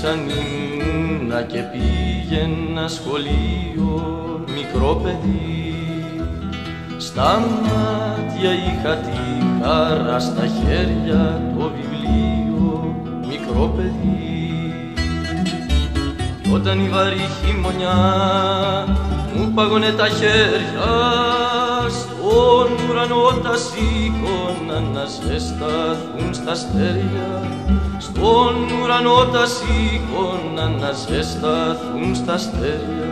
σαν ήμουνα και πήγαινα σχολείο μικρό παιδί. Στα μάτια είχα τη χαρά, στα χέρια το βιβλίο μικρό παιδί. Όταν η βαρύ χειμωνιά μου πάγωνε τα χέρια, στον ουρανό τα σήκωνα να ζεσταθούν στα αστέρια. Στον ουρανό τα σήκωνα να ζεσταθούν στα αστέρια.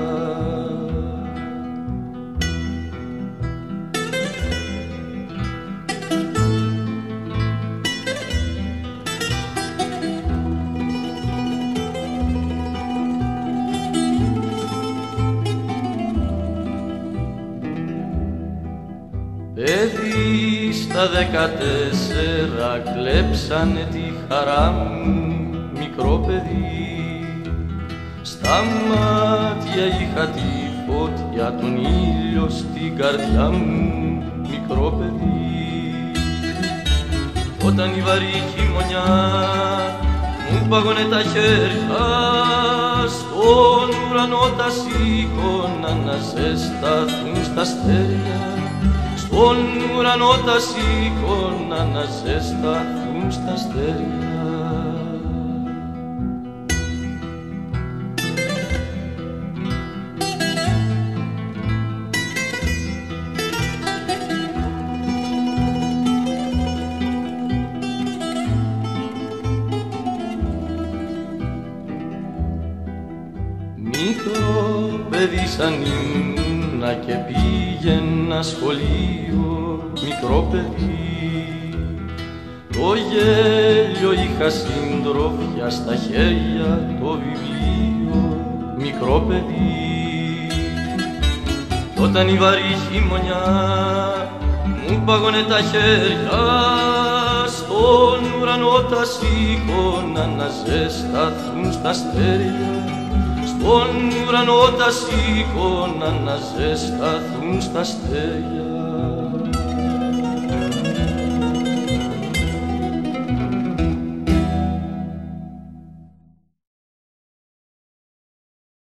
Παιδί στα 14 κλέψανε τη χαρά μου, μικρό παιδί. Στα μάτια είχα τη φωτιά, τον ήλιο στην καρδιά μου, μικρό παιδί. Όταν η βαρύ χειμωνιά μου πάγωνε τα χέρια, στον ουρανό τα σήκωνα να ζεσταθούν στα αστέρια. Στον ουρανό τα σήκωνα να ζεσταθούν στα αστέρια. Μικρό παιδί σαν ήμουνα και πήγαινα σχολείο μικρό παιδί. Το γέλιο είχα συντροφιά, στα χέρια το βιβλίο μικρό παιδί. Όταν η βαρύ χειμωνιά μου πάγωνε τα χέρια, στον ουρανό τα σήκωνα να ζεσταθούν στα αστέρια. Στον ουρανό τα σήκωνα να ζεσταθούν στα αστέρια.